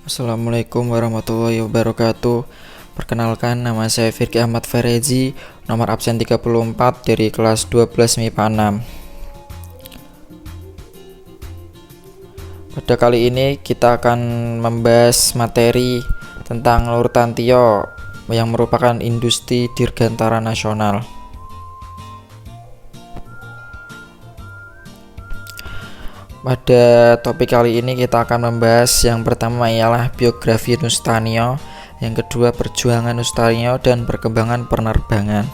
Assalamualaikum warahmatullahi wabarakatuh. Perkenalkan, nama saya Firki Ahmad Ferezi, nomor absen 34 dari kelas 12 MIPA 6. Pada kali ini kita akan membahas materi tentang Nurtanio yang merupakan industri dirgantara nasional. Pada topik kali ini kita akan membahas yang pertama ialah biografi Nurtanio, yang kedua perjuangan Nurtanio dan perkembangan penerbangan.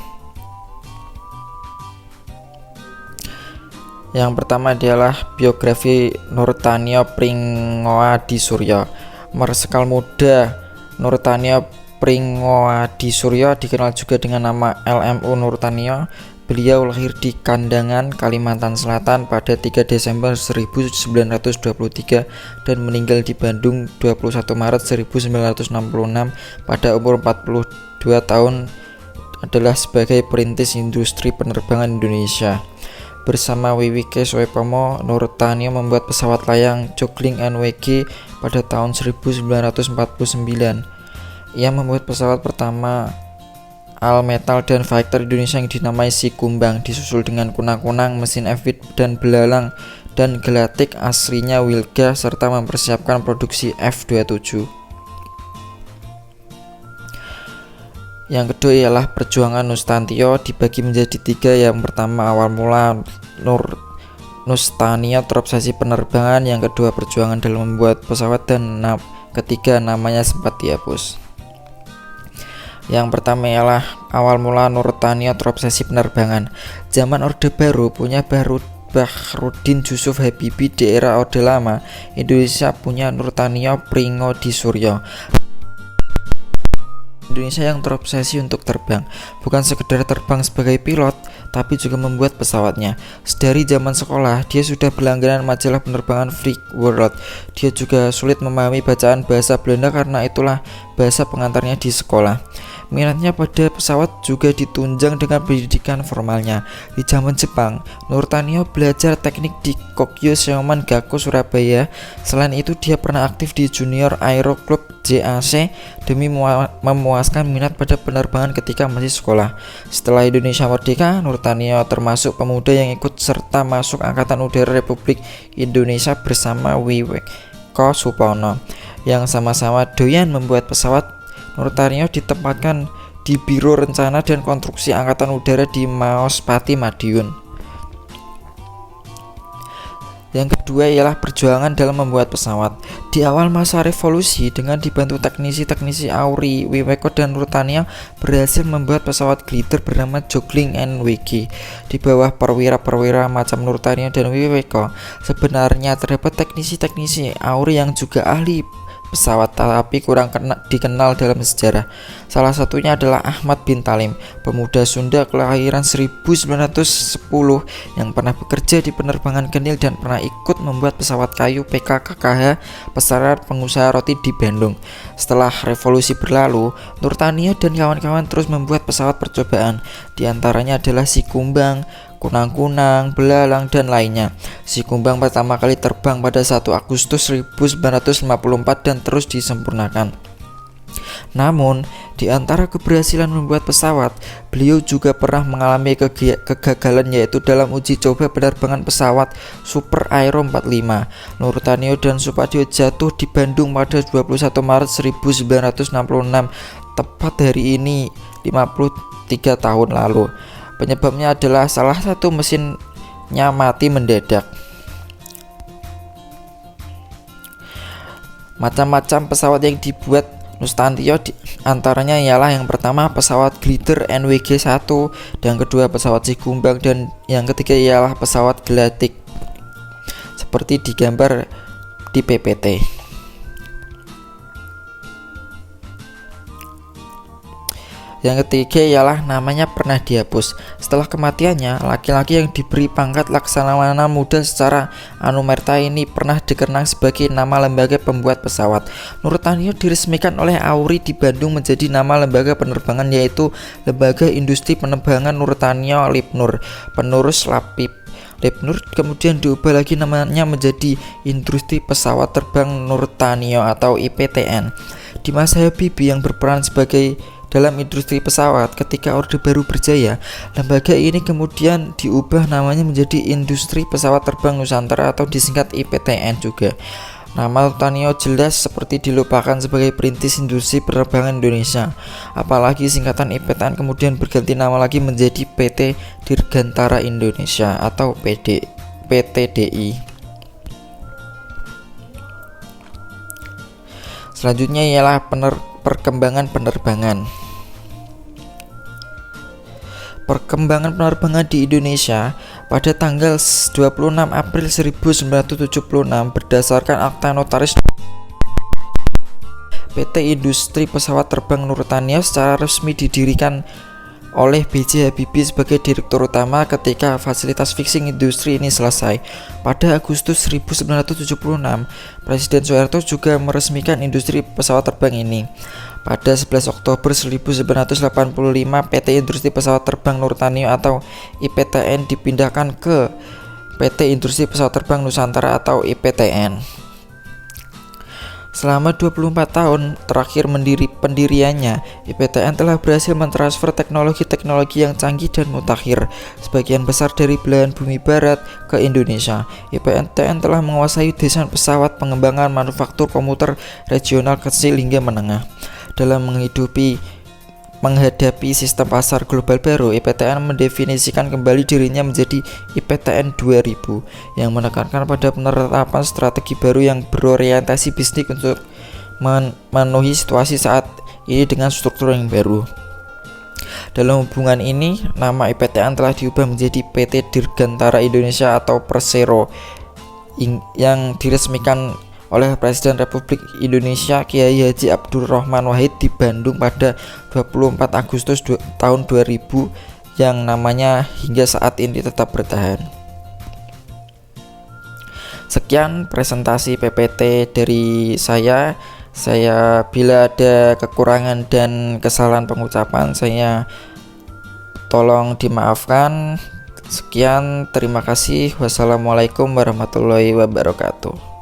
Yang pertama adalah biografi Nurtanio Pringoadisuryo. Marsekal muda Nurtanio Pringoadisuryo dikenal juga dengan nama LMU Nurtanio. Beliau lahir di Kandangan, Kalimantan Selatan pada 3 Desember 1923 dan meninggal di Bandung 21 Maret 1966 pada umur 42 tahun. Adalah sebagai perintis industri penerbangan Indonesia. Bersama Wiwike Soepomo, Nurtanio membuat pesawat layang Jogling NWG pada tahun 1949. Ia membuat pesawat pertama All Metal dan Fighter Indonesia yang dinamai Sikumbang, disusul dengan kunang-kunang, mesin F-Wid dan belalang, dan gelatik aslinya Wilga, serta mempersiapkan produksi F-27. Yang kedua ialah perjuangan Nurtanio, dibagi menjadi 3. Yang pertama, awal mula Nurtanio terobsesi penerbangan. Yang kedua, perjuangan dalam membuat pesawat, dan ketiga, namanya sempat dihapus. Yang pertama ialah awal mula Nurtanio terobsesi penerbangan. Zaman Orde Baru punya Bahrudin Jusuf Habibie. Di era Orde Lama, Indonesia punya Nurtanio Pringoadisuryo. Indonesia yang terobsesi untuk terbang, bukan sekedar terbang sebagai pilot, tapi juga membuat pesawatnya. Sedari zaman sekolah, dia sudah berlangganan majalah penerbangan Freak World. Dia juga sulit memahami bacaan bahasa Belanda, karena itulah bahasa pengantarnya di sekolah. Minatnya pada pesawat juga ditunjang dengan pendidikan formalnya. Di zaman Jepang, Nurtanio belajar teknik di Kokyo Seoman Gakko Surabaya. Selain itu, dia pernah aktif di Junior Aero Club JAC demi memuaskan minat pada penerbangan ketika masih sekolah. Setelah Indonesia merdeka, Nurtanio termasuk pemuda yang ikut serta masuk Angkatan Udara Republik Indonesia bersama Wiwiko Supono, yang sama-sama doyan membuat pesawat. Nurtanio ditempatkan di Biro Rencana dan Konstruksi Angkatan Udara di Maospati, Madiun. Yang kedua ialah perjuangan dalam membuat pesawat. Di awal masa revolusi, dengan dibantu teknisi-teknisi Auri, Wiwiko dan Nurtanio berhasil membuat pesawat glider bernama Jogling NWG. Di bawah perwira-perwira macam Nurtanio dan Wiwiko, sebenarnya terdapat teknisi-teknisi Auri yang juga ahli pesawat, tapi kurang dikenal dalam sejarah. Salah satunya adalah Ahmad bin Talim, pemuda Sunda kelahiran 1910 yang pernah bekerja di penerbangan Genil dan pernah ikut membuat pesawat kayu PKKKH, pesanan pengusaha roti di Bandung. Setelah revolusi berlalu, Nurtanio dan kawan-kawan terus membuat pesawat percobaan. Di antaranya adalah Sikumbang, kunang-kunang, belalang, dan lainnya. Sikumbang pertama kali terbang pada 1 Agustus 1954 dan terus disempurnakan. Namun, di antara keberhasilan membuat pesawat, beliau juga pernah mengalami kegagalan, yaitu dalam uji coba penerbangan pesawat Super Aero 45. Nurtanio dan Supadio jatuh di Bandung pada 21 Maret 1966, tepat hari ini 53 tahun lalu. Penyebabnya adalah salah satu mesinnya mati mendadak. Macam-macam pesawat yang dibuat Nurtanio, antaranya ialah yang pertama pesawat glider NWG-1, yang kedua pesawat Sikumbang, dan yang ketiga ialah pesawat gelatik seperti digambar di PPT. Yang ketiga ialah namanya pernah dihapus. Setelah kematiannya, laki-laki yang diberi pangkat Laksamana Muda secara anumerta ini pernah dikenang sebagai nama lembaga pembuat pesawat. Nurtanio diresmikan oleh Auri di Bandung menjadi nama lembaga penerbangan, yaitu Lembaga Industri Penerbangan Nurtanio Lipnur, penerus Lapip. Leibnur, kemudian diubah lagi namanya menjadi Industri Pesawat Terbang Nurtanio atau IPTN. Di masa Habibie yang berperan sebagai dalam industri pesawat ketika Orde Baru berjaya, lembaga ini kemudian diubah namanya menjadi Industri Pesawat Terbang Nusantara atau disingkat IPTN juga. Nama Nurtanio jelas seperti dilupakan sebagai perintis industri penerbangan Indonesia. Apalagi singkatan IPTN kemudian berganti nama lagi menjadi PT Dirgantara Indonesia atau PTDI. Selanjutnya ialah perkembangan penerbangan. Perkembangan penerbangan di Indonesia pada tanggal 26 April 1976 berdasarkan Akta Notaris PT Industri Pesawat Terbang Nurtanio secara resmi didirikan oleh B.J. Habibie sebagai Direktur Utama ketika fasilitas fixing industri ini selesai. Pada Agustus 1976, Presiden Soeharto juga meresmikan industri pesawat terbang ini. Pada 11 Oktober 1985, PT Industri Pesawat Terbang Nurtanio atau IPTN dipindahkan ke PT Industri Pesawat Terbang Nusantara atau IPTN. Selama 24 tahun terakhir pendiriannya, IPTN telah berhasil mentransfer teknologi-teknologi yang canggih dan mutakhir sebagian besar dari belahan bumi barat ke Indonesia. IPTN telah menguasai desain pesawat, pengembangan manufaktur komuter regional kecil hingga menengah. Dalam menghadapi sistem pasar global baru, IPTN mendefinisikan kembali dirinya menjadi IPTN 2000 yang menekankan pada penerapan strategi baru yang berorientasi bisnis untuk memenuhi situasi saat ini dengan struktur yang baru. Dalam hubungan ini, nama IPTN telah diubah menjadi PT Dirgantara Indonesia atau Persero yang diresmikan oleh Presiden Republik Indonesia Kiai Haji Abdurrahman Wahid di Bandung pada 24 Agustus tahun 2000 yang namanya hingga saat ini tetap bertahan. Sekian presentasi PPT dari saya. Bila ada kekurangan dan kesalahan pengucapan, saya tolong dimaafkan. Sekian, terima kasih. Wassalamualaikum warahmatullahi wabarakatuh.